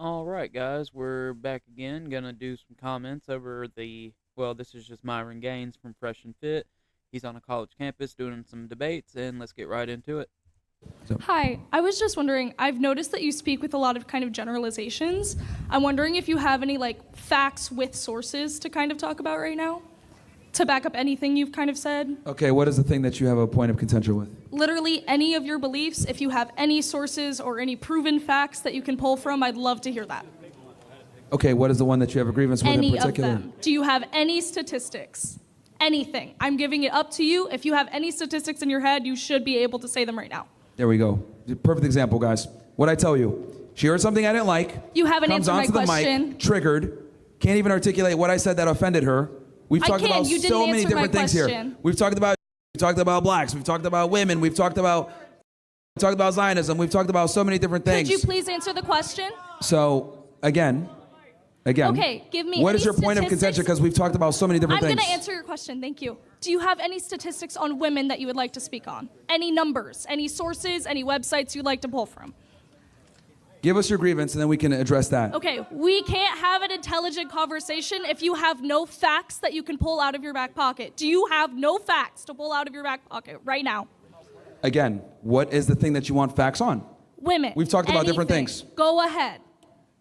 All right, guys, we're back again. Gonna do some comments over this is just Myron Gaines from Fresh and Fit. He's on a college campus doing some debates, and let's get right into it. Hi, I was just wondering, I've noticed that you speak with a lot of kind of generalizations. I'm wondering if you have any facts with sources to kind of talk about right now? To back up anything you've kind of said? Okay, what is the thing that you have a point of contention with? Literally any of your beliefs. If you have any sources or any proven facts that you can pull from, I'd love to hear that. Okay, what is the one that you have a grievance with in particular? Any of them. Do you have any statistics? Anything. I'm giving it up to you. If you have any statistics in your head, you should be able to say them right now. There we go. Perfect example, guys. What'd I tell you? She heard something I didn't like. You haven't answered my question. Comes onto the mic, triggered, can't even articulate what I said that offended her. We've talked about so many different things here. We've talked about blacks, we've talked about women, we've talked about Zionism, we've talked about so many different things. Could you please answer the question? So, again, okay, give me what is your point of contention? Because we've talked about so many different things. I'm going to answer your question, thank you. Do you have any statistics on women that you would like to speak on? Any numbers, any sources, any websites you'd like to pull from? Give us your grievance and then we can address that. Okay, we can't have an intelligent conversation if you have no facts that you can pull out of your back pocket. Do you have no facts to pull out of your back pocket right now? Again, what is the thing that you want facts on? Women. We've talked about different things. Go ahead.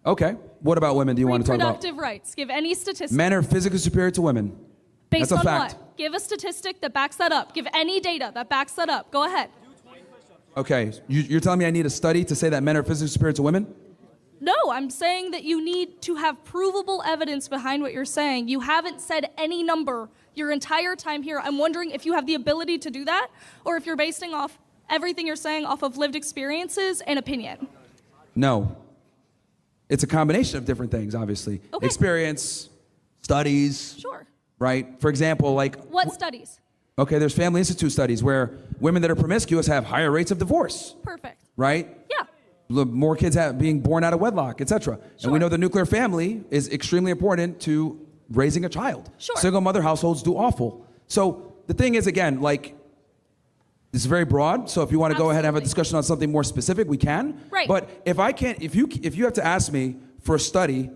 Okay, what about women do you want to talk about? Reproductive rights. Give any statistics. Men are physically superior to women. Based That's a on fact. what? Give a statistic that backs that up. Give any data that backs that up. Go ahead. Okay, you're telling me I need a study to say that men are physically superior to women? No, I'm saying that you need to have provable evidence behind what you're saying. You haven't said any number your entire time here. I'm wondering if you have the ability to do that, or if you're basing off everything you're saying off of lived experiences and opinion. No. It's a combination of different things, obviously. Okay. Experience, studies. Sure. Right? For example, What studies? Okay, there's Family Institute studies where women that are promiscuous have higher rates of divorce. Perfect. Right? Yeah. More kids being born out of wedlock, etc. Sure. And we know the nuclear family is extremely important to raising a child. Sure. Single mother households do awful. So the thing is, again, this is very broad. So if you want to go ahead and have a discussion on something more specific, we can. Right. But if you have to ask me for a study,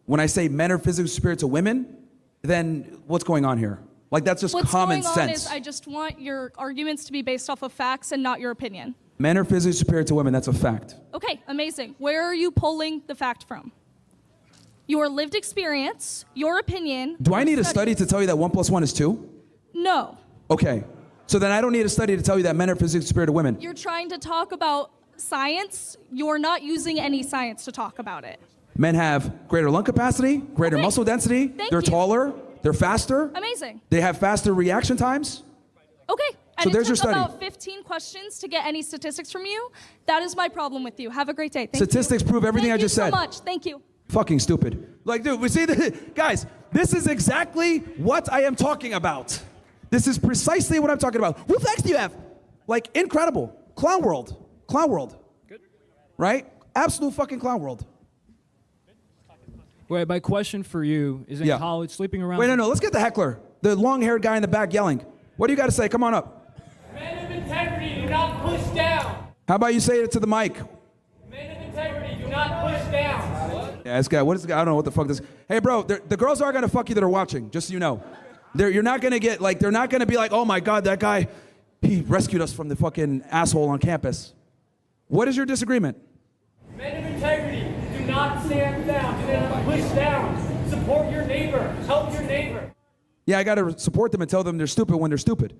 when I say men are physically superior to women, then what's going on here? That's just common sense. What's going on is I just want your arguments to be based off of facts and not your opinion. Men are physically superior to women. That's a fact. Okay, amazing. Where are you pulling the fact from? Your lived experience, your opinion. Do I need a study to tell you that 1 + 1 is 2? No. Okay. So then I don't need a study to tell you that men are physically superior to women. You're trying to talk about science. You're not using any science to talk about it. Men have greater lung capacity, greater muscle density. They're taller. They're faster. Amazing. They have faster reaction times. Okay. So there's your took study. about 15 questions to get any statistics from you. That is my problem with you. Have a great day. Thank Statistics you. prove everything I just said. Thank you so much. Thank you. Fucking stupid. Dude, we see guys, this is exactly what I am talking about. This is precisely what I'm talking about. What facts do you have? Incredible. Clown world. Clown world. Good. right? Absolute fucking clown world. Wait, my question for you is in college, sleeping around. Wait, no, let's get the heckler. The long-haired guy in the back yelling. What do you got to say? Come on up. Men of integrity do not push down. How about you say it to the mic? Men of integrity do not push down. Yeah, this guy, what is this guy? I don't know what the fuck this. Hey, bro, the girls are gonna fuck you that are watching, just so you know. You're not gonna get, like, they're not gonna be like, oh my God, that guy, he rescued us from the fucking asshole on campus. What is your disagreement? Men of integrity do not stand down, do not push down. Support your neighbor, help your neighbor. Yeah, I gotta support them and tell them they're stupid when they're stupid.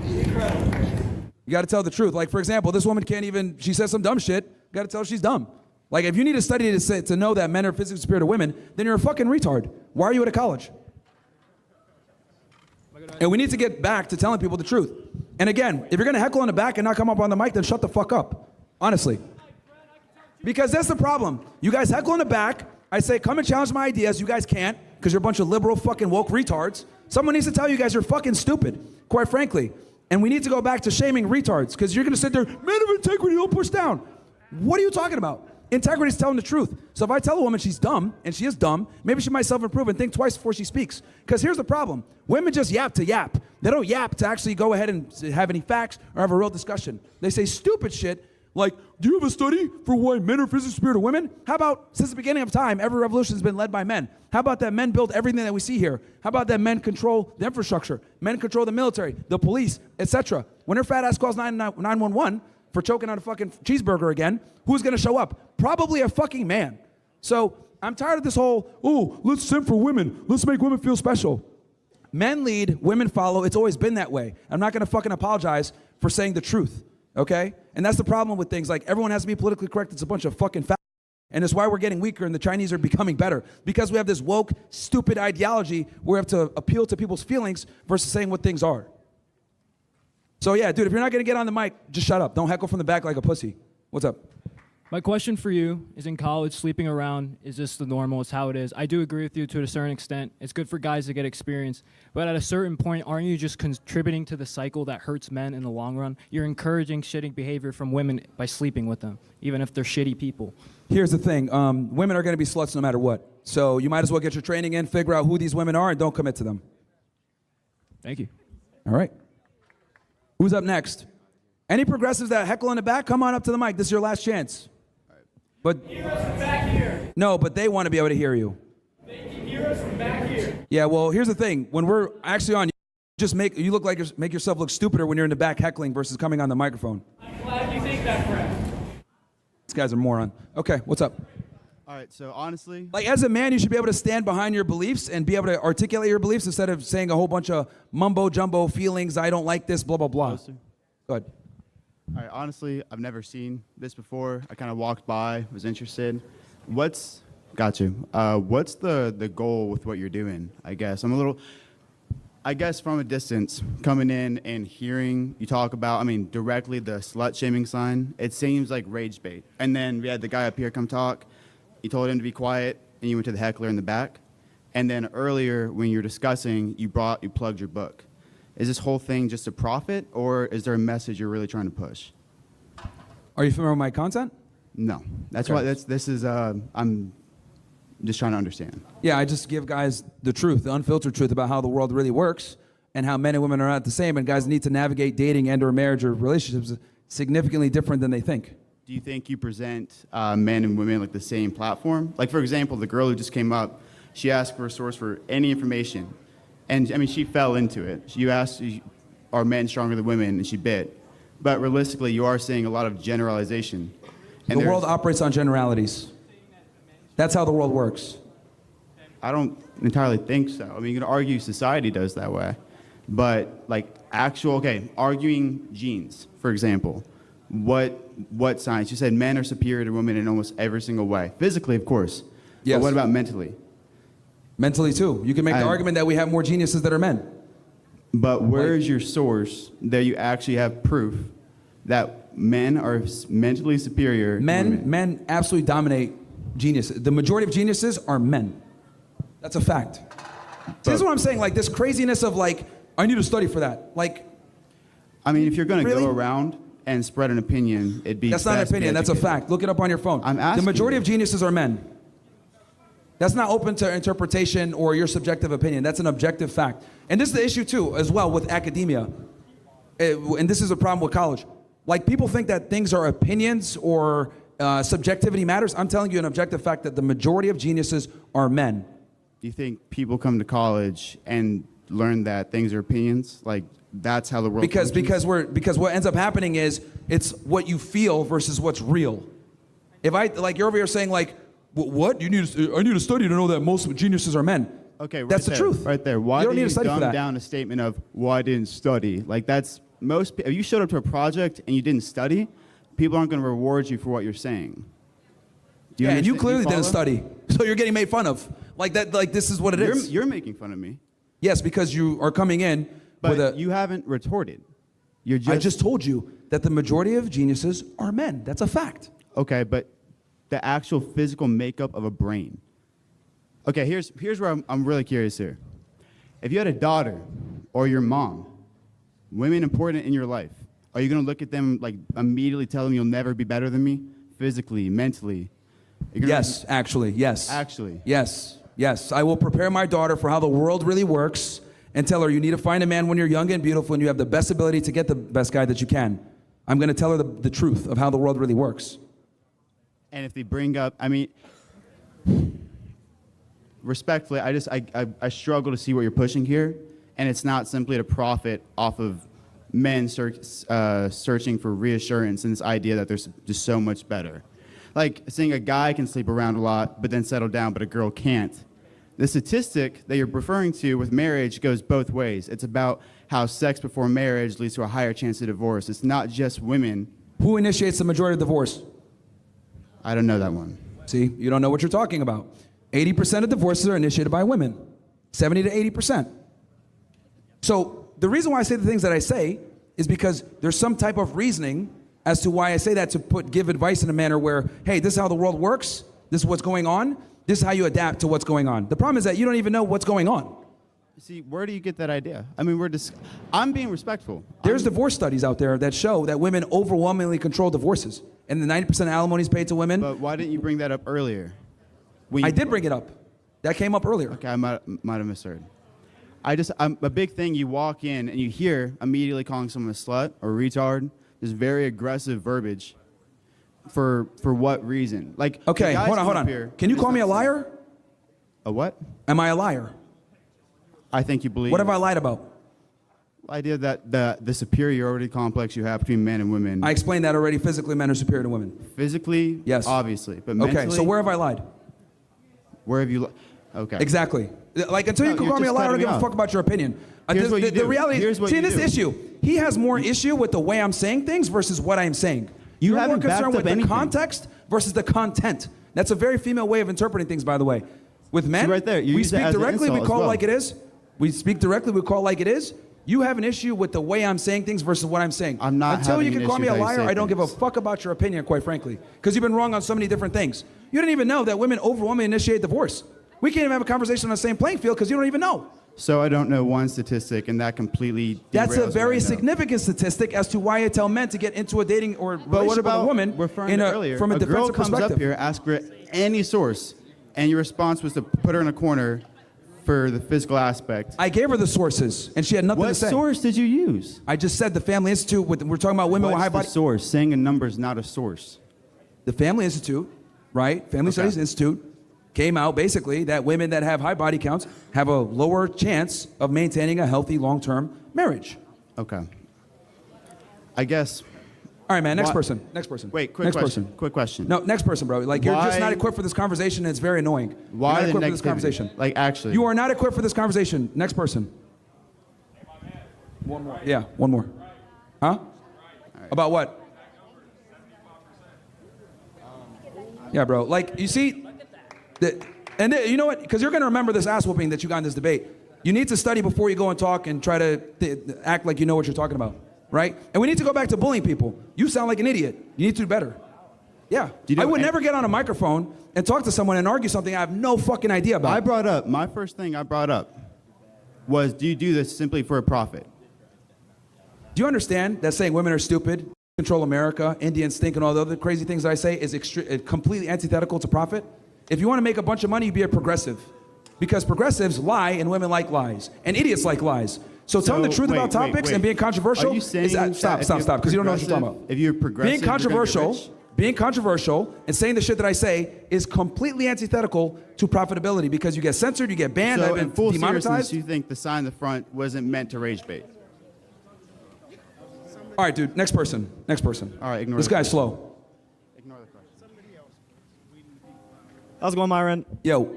You gotta tell the truth. Like, for example, this woman can't even, she says some dumb shit, you gotta tell her she's dumb. Like, if you need a study to know that men are physically superior to women, then you're a fucking retard. Why are you at a college? And we need to get back to telling people the truth. And again, if you're gonna heckle in the back and not come up on the mic, then shut the fuck up. Honestly. Because that's the problem. You guys heckle in the back, I say, come and challenge my ideas, you guys can't, because you're a bunch of liberal fucking woke retards. Someone needs to tell you guys you're fucking stupid, quite frankly. And we need to go back to shaming retards, because you're gonna sit there, men of integrity don't push down. What are you talking about? Integrity is telling the truth. So if I tell a woman she's dumb, and she is dumb, maybe she might self-improve and think twice before she speaks. Because here's the problem. Women just yap to yap. They don't yap to actually go ahead and have any facts or have a real discussion. They say stupid shit Like, do you have a study for why men are physically superior to women? How about, since the beginning of time, every revolution has been led by men? How about that men build everything that we see here? How about that men control the infrastructure? Men control the military, the police, etc. When her fat ass calls 911 for choking on a fucking cheeseburger again, who's gonna show up? Probably a fucking man. So I'm tired of this whole, oh, let's simp for women. Let's make women feel special. Men lead, women follow. It's always been that way. I'm not gonna fucking apologize for saying the truth. Okay? And that's the problem with things. Like, everyone has to be politically correct. It's a bunch of fucking fat. And it's why we're getting weaker and the Chinese are becoming better. Because we have this woke, stupid ideology where we have to appeal to people's feelings versus saying what things are. So yeah, dude, if you're not going to get on the mic, just shut up. Don't heckle from the back like a pussy. What's up? My question for you is, in college, sleeping around, is this the normal? It's how it is. I do agree with you to a certain extent. It's good for guys to get experience. But at a certain point, aren't you just contributing to the cycle that hurts men in the long run? You're encouraging shitty behavior from women by sleeping with them, even if they're shitty people. Here's the thing. Women are going to be sluts no matter what. So you might as well get your training in, figure out who these women are, and don't commit to them. Thank you. All right. Who's up next? Any progressives that heckle in the back, come on up to the mic. This is your last chance. But Hear us from back here. no, but they want to be able to hear you. They can hear us from back here. Yeah, well, here's the thing. When we're actually on, just make yourself look stupider when you're in the back heckling versus coming on the microphone. I'm glad you think that, Fred. These guys are moron. Okay, what's up? All right, so honestly, Like, as a man, you should be able to stand behind your beliefs and be able to articulate your beliefs instead of saying a whole bunch of mumbo jumbo feelings. I don't like this, blah blah blah. Closer. Go ahead. all right, honestly, I've never seen this before. I kind of walked by, was interested. What's the goal with what you're doing? I guess I guess from a distance, coming in and hearing you talk about, I mean, directly the slut shaming sign. It seems like rage bait. And then we had the guy up here come talk. You told him to be quiet, and you went to the heckler in the back. And then earlier, when you were discussing, you plugged your book. Is this whole thing just a profit, or is there a message you're really trying to push? Are you familiar with my content? No. That's Okay. why this is I'm just trying to understand. Yeah, I just give guys the truth, the unfiltered truth about how the world really works and how men and women are not the same, and guys need to navigate dating and or marriage or relationships significantly different than they think. Do you think you present men and women like the same platform? Like, for example, the girl who just came up, she asked for a source for any information. And, I mean, she fell into it. You asked, are men stronger than women? And she bit. But realistically, you are seeing a lot of generalization. And The world operates on generalities. That's how the world works. I don't entirely think so. I mean, you can argue society does that way. But, like, arguing genes, for example. What science? You said men are superior to women in almost every single way. Physically, of course. Yes. But what about mentally? Mentally, too. You can make the argument that we have more geniuses that are men. But where is your source that you actually have proof that men are mentally superior to women? Men absolutely dominate geniuses. The majority of geniuses are men. That's a fact. See, this is what I'm saying. Like, this craziness of, like, I need to study for that. Like, I mean, if you're going to Really? go around and spread an opinion, it'd be that's not an best to be opinion. That's a educated. fact. Look it up on your phone. I'm The asking majority you. of geniuses are men. That's not open to interpretation or your subjective opinion. That's an objective fact. And this is the issue, too, as well, with academia. And this is a problem with college. Like, people think that things are opinions or subjectivity matters. I'm telling you an objective fact that the majority of geniuses are men. Do you think people come to college and learn that things are opinions? Like, that's how the world Because functions? because what ends up happening is it's what you feel versus what's real. If you're over here saying, like, what? I need to study to know that most geniuses are men. Okay, right That's the there, truth. Right there. Why You don't do need you to study for dumb that. down a statement of, well, I didn't study? Like, that's if you showed up to a project and you didn't study, people aren't going to reward you for what you're saying. Do Yeah, and you understand? clearly Do didn't follow? study, so you're getting made fun of. Like that. Like, this is what it is. You're making fun of me, Yes, because you are coming in but with a. you haven't retorted. You're just I just told you that the majority of geniuses are men. That's a fact. okay, but the actual physical makeup of a brain. Okay, here's where I'm really curious here. If you had a daughter or your mom, women important in your life, are you going to look at them like immediately tell them you'll never be better than me, physically, mentally? You're gonna- Yes, actually, yes. Actually. Yes. I will prepare my daughter for how the world really works and tell her you need to find a man when you're young and beautiful and you have the best ability to get the best guy that you can. I'm going to tell her the truth of how the world really works. And if they bring up, I mean, respectfully, I struggle to see what you're pushing here, and it's not simply to profit off of men searching for reassurance and this idea that there's just so much better. Like saying a guy can sleep around a lot but then settle down, but a girl can't. The statistic that you're referring to with marriage goes both ways. It's about how sex before marriage leads to a higher chance of divorce. It's not just women. Who initiates the majority of divorce? I don't know that one. See, you don't know what you're talking about. 80% of divorces are initiated by women. 70 to 80%. So the reason why I say the things that I say is because there's some type of reasoning as to why I say that, to give advice in a manner where, hey, this is how the world works. This is what's going on. This is how you adapt to what's going on. The problem is that you don't even know what's going on. See, where do you get that idea? I mean, I'm being respectful. There's divorce studies out there that show that women overwhelmingly control divorces. And the 90% alimony is paid to women. But why didn't you bring that up earlier? I did bring it up. That came up earlier. Okay, I might have misheard. I'm a big thing. You walk in and you hear immediately calling someone a slut or a retard. There's very aggressive verbiage. For what reason? Like, okay, hold on. Can you call me a liar? A what? Am I a liar? I think you believe. What have I lied about? The idea that the superiority complex you have between men and women. I explained that already. Physically, men are superior to women. Physically, yes, obviously, but mentally. Okay, so where have I lied? Where have you? Okay. Exactly. Like until you can call me a liar, I don't give a fuck about your opinion. The reality is, see, this issue, he has more issue with the way I'm saying things versus what I'm saying. You're more concerned with the context versus the content. That's a very female way of interpreting things, by the way. With men, see right there, we speak directly, we call it like it is. We speak directly, we call it like it is. You have an issue with the way I'm saying things versus what I'm saying. I'm not Until you can call me a liar, I don't give a things. fuck about your opinion, quite frankly. Because you've been wrong on so many different things. You didn't even know that women overwhelmingly initiate divorce. We can't even have a conversation on the same playing field because you don't even know. So I don't know one statistic, and that completely That's a derails very what I know. significant statistic as to why I tell men to get into a dating or But what relationship with about a woman earlier? from a girl defensive comes perspective. up here, ask her any source, and your response was to put her in a corner for the physical aspect. I gave her the sources, and she had nothing What to say. source did you use? I just said the Family Institute. We're talking about women with high What's body. the source? Saying a number is not a source. The Family Institute, right? Family Studies Institute came out basically that women that have high body counts have a lower chance of maintaining a healthy long-term marriage. Okay. I guess. All right, man. Next Why- person. Next person. Wait, quick next question. person. Quick question. No, next person, bro. Like you're just Why- not equipped for this conversation, and it's very annoying. Why you're the not equipped for this negativity? conversation? Like actually. You are not equipped for this conversation. Next person. One more. Yeah, one more. Huh? About what? Yeah, bro. Like, you see, you know what? Because you're going to remember this ass whooping that you got in this debate. You need to study before you go and talk and try to act like you know what you're talking about, right? And we need to go back to bullying people. You sound like an idiot. You need to do better. Yeah. I would never get on a microphone and talk to someone and argue something I have no fucking idea about. My first thing I brought up was, do you do this simply for a profit? Do you understand that saying women are stupid, control America, Indians stink, and all the other crazy things that I say is completely antithetical to profit? If you want to make a bunch of money, you be a progressive. Because progressives lie and women like lies. And idiots like lies. So telling the truth about topics and being controversial Are you saying stop, because you don't know what you're talking about. If you're progressive, being controversial and saying the shit that I say is completely antithetical to profitability because you get censored, you get banned, So I've in been full demonetized. seriousness, you think the sign in the front wasn't meant to rage bait? All right, dude, next person. All right, ignore this the guy's question. slow. Ignore the question. How's it going, Myron? Yo,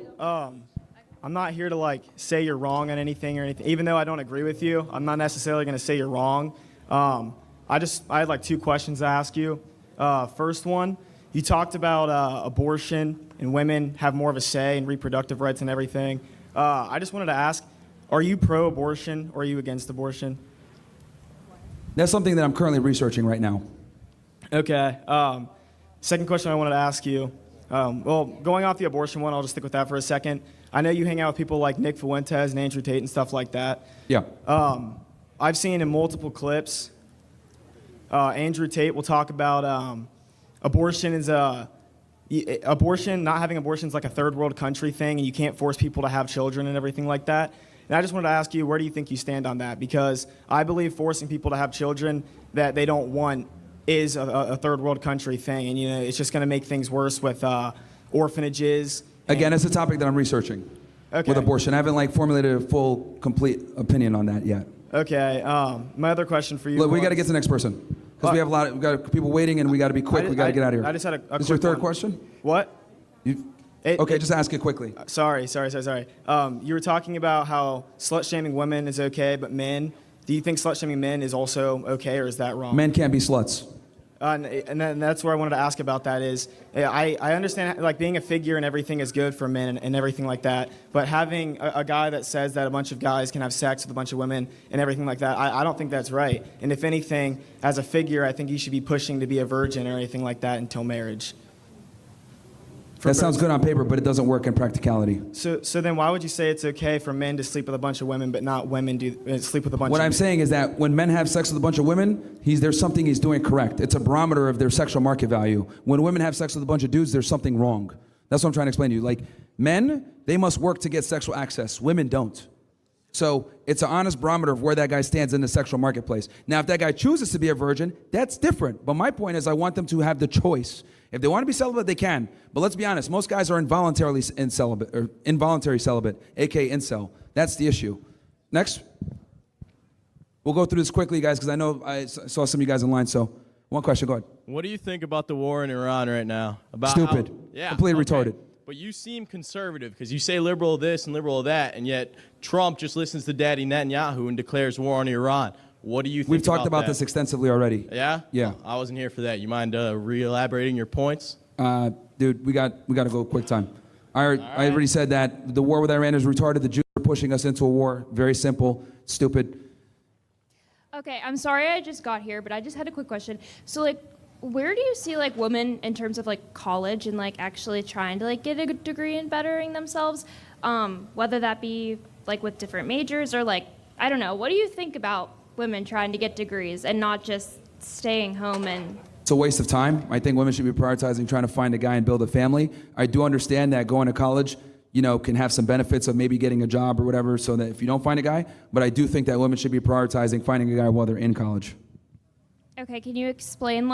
I'm not here to say you're wrong on anything or anything. Even though I don't agree with you, I'm not necessarily going to say you're wrong. I had two questions to ask you. First one, you talked about abortion and women have more of a say in reproductive rights and everything. I just wanted to ask, are you pro-abortion or are you against abortion? that's something that I'm currently researching right now. Okay. Second question I wanted to ask you. Going off the abortion one, I'll just stick with that for a second. I know you hang out with people like Nick Fuentes and Andrew Tate and stuff like that. Yeah. I've seen in multiple clips, Andrew Tate will talk about abortion is not having abortion is like a third world country thing, and you can't force people to have children and everything like that. And I just wanted to ask you, where do you think you stand on that? Because I believe forcing people to have children that they don't want is a third world country thing, and it's just going to make things worse with orphanages. Again, it's a topic that I'm researching with abortion. I haven't formulated a full, complete opinion on that yet. Okay. My other question for you. Look, we got to get to the next person because we got people waiting, and we got to be quick. We got to get out of here. I just had a This is quick your third one. question? What? Just ask it quickly. Sorry. You were talking about how slut-shaming women is okay, but men. Do you think slut-shaming men is also okay, or is that wrong? Men can't be sluts. And that's where I wanted to ask about that is, I understand being a figure and everything is good for men and everything like that, but having a guy that says that a bunch of guys can have sex with a bunch of women and everything like that, I don't think that's right. And if anything, as a figure, I think you should be pushing to be a virgin or anything like that until marriage. That sounds good on paper, but it doesn't work in practicality. So then why would you say it's okay for men to sleep with a bunch of women, but not women sleep with a bunch of What men? I'm saying is that when men have sex with a bunch of women, there's something he's doing correct. It's a barometer of their sexual market value. When women have sex with a bunch of dudes, there's something wrong. That's what I'm trying to explain to you. Men, they must work to get sexual access. Women don't. So it's an honest barometer of where that guy stands in the sexual marketplace. Now, if that guy chooses to be a virgin, that's different. But my point is I want them to have the choice. If they want to be celibate, they can. But let's be honest, most guys are involuntary celibate, aka incel. That's the issue. Next. We'll go through this quickly, guys, because I know I saw some of you guys in line. So one question, go ahead. What do you think about the war in Iran right now? Stupid. Completely retarded. But you seem conservative because you say liberal this and liberal that, and yet Trump just listens to Daddy Netanyahu and declares war on Iran. What do you think We've talked about that? this extensively already. Yeah? Yeah. I wasn't here for that. You mind re-elaborating your points? Dude, we got to go quick time. I already said that the war with Iran is retarded. The Jews are pushing us into a war. Very simple. Stupid. Okay, I'm sorry I just got here, but I just had a quick question. So, where do you see women in terms of college and actually trying to get a good degree in bettering themselves, whether that be with different majors or I don't know. What do you think about women trying to get degrees and not just staying home and? It's a waste of time. I think women should be prioritizing trying to find a guy and build a family. I do understand that going to college, can have some benefits of maybe getting a job or whatever, so that if you don't find a guy, but I do think that women should be prioritizing finding a guy while they're in college. Okay, can you explain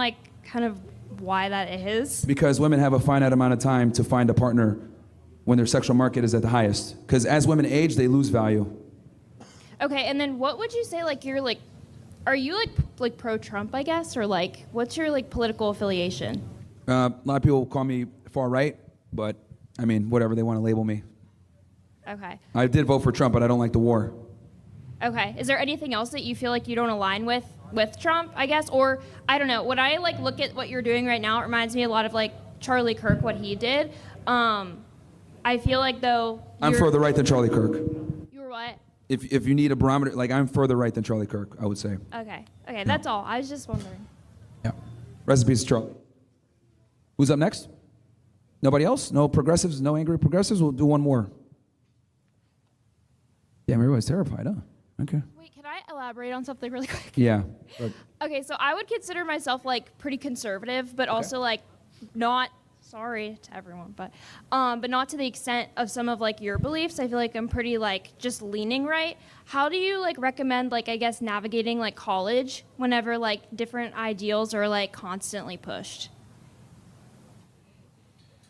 kind of why that is? Because women have a finite amount of time to find a partner when their sexual market is at the highest. Because as women age, they lose value. Okay, and then what would you say you're are you pro-Trump, I guess, or what's your political affiliation? A lot of people call me far right, but I mean, whatever they want to label me. Okay. I did vote for Trump, but I don't like the war. Okay. Is there anything else that you feel you don't align with Trump, I guess? Or, I don't know, when I look at what you're doing right now, it reminds me a lot of Charlie Kirk, what he did. I feel though I'm further right than Charlie Kirk. You were what? If you need a barometer, I'm further right than Charlie Kirk, I would say. Okay. Okay, that's all. I was just wondering. Yeah. Rest in peace, Charlie. Who's up next? Nobody else? No progressives? No angry progressives? We'll do one more. Damn, everybody's terrified, huh? Okay. Wait, can I elaborate on something really quick? Yeah. Okay, so I would consider myself pretty conservative, but also not, sorry to everyone, but not to the extent of some of your beliefs. I feel I'm pretty just leaning right. How do you recommend I guess navigating college whenever different ideals are constantly pushed?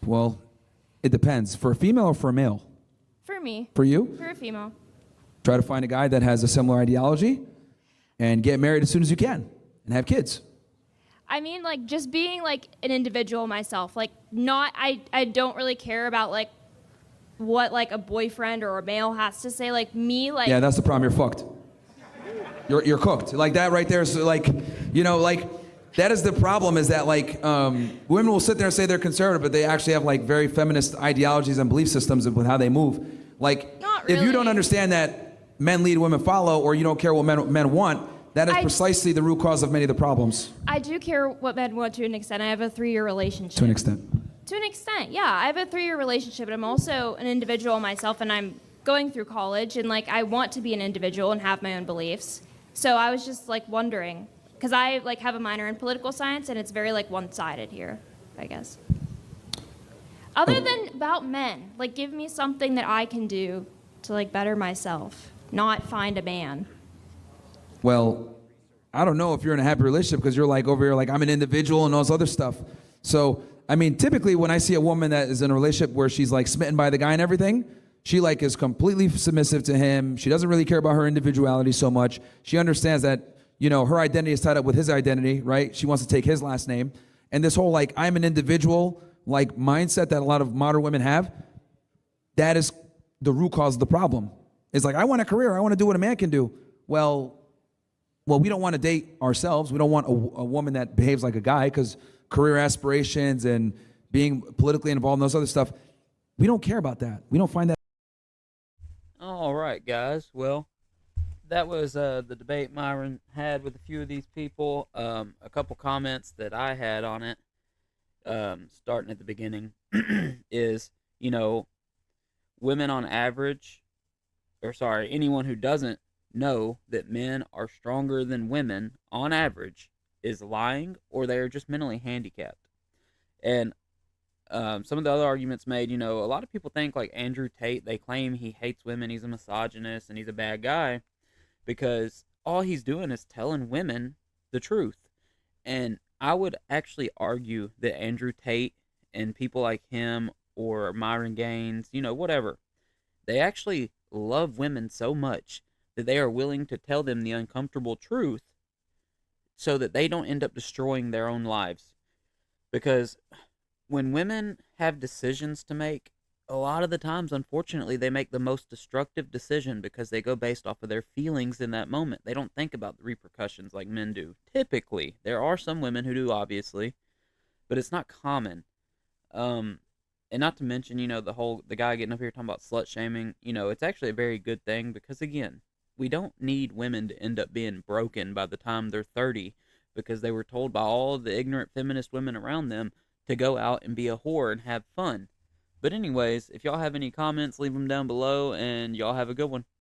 Well, it depends. For a female or for a male? For me. For you? For a female. Try to find a guy that has a similar ideology and get married as soon as you can and have kids. I mean, just being an individual myself. I don't really care about what a boyfriend or a male has to say. Me. Yeah, that's the problem. You're fucked. You're cooked. That right there is that is the problem. Is that women will sit there and say they're conservative, but they actually have very feminist ideologies and belief systems with how they move. Not if you really. don't understand that men lead, women follow, or you don't care what men want, that is precisely the root cause of many of the problems. I do care what men want to an extent. I have a 3-year relationship. To an extent. To an extent, yeah. I have a 3-year relationship, but I'm also an individual myself, and I'm going through college, and I want to be an individual and have my own beliefs. So I was just wondering, because I have a minor in political science, and it's very one-sided here, I guess. Other than about men, give me something that I can do to better myself, not find a man. Well, I don't know if you're in a happy relationship because you're like over here like I'm an individual and all this other stuff. So I mean, typically when I see a woman that is in a relationship where she's like smitten by the guy and everything, she like is completely submissive to him. She doesn't really care about her individuality so much. She understands that, you know, her identity is tied up with his identity, right? She wants to take his last name. And this whole like I'm an individual like mindset that a lot of modern women have, that is the root cause of the problem. It's like I want a career, I want to do what a man can do. Well, we don't want to date ourselves. We don't want a woman that behaves like a guy because career aspirations and being politically involved in those other stuff, we don't care about that. We don't find that. All right, guys. Well, that was the debate Myron had with a few of these people. A couple comments that I had on it, starting at the beginning, is, you know, women on average, or sorry, anyone who doesn't know that men are stronger than women on average is lying, or they are just mentally handicapped. And some of the other arguments made, you know, a lot of people think like Andrew Tate, they claim he hates women, he's a misogynist, and he's a bad guy because all he's doing is telling women the truth. And I would actually argue that Andrew Tate and people like him or Myron Gaines, you know, whatever, they actually love women so much that they are willing to tell them the uncomfortable truth so that they don't end up destroying their own lives. Because when women have decisions to make, a lot of the times, unfortunately, they make the most destructive decision because they go based off of their feelings in that moment. They don't think about the repercussions like men do. Typically, there are some women who do, obviously, but it's not common. And not to mention, you know, the guy getting up here talking about slut shaming, you know, it's actually a very good thing because, again, we don't need women to end up being broken by the time they're 30 because they were told by all the ignorant feminist women around them to go out and be a whore and have fun. But anyways, if y'all have any comments, leave them down below, and y'all have a good one.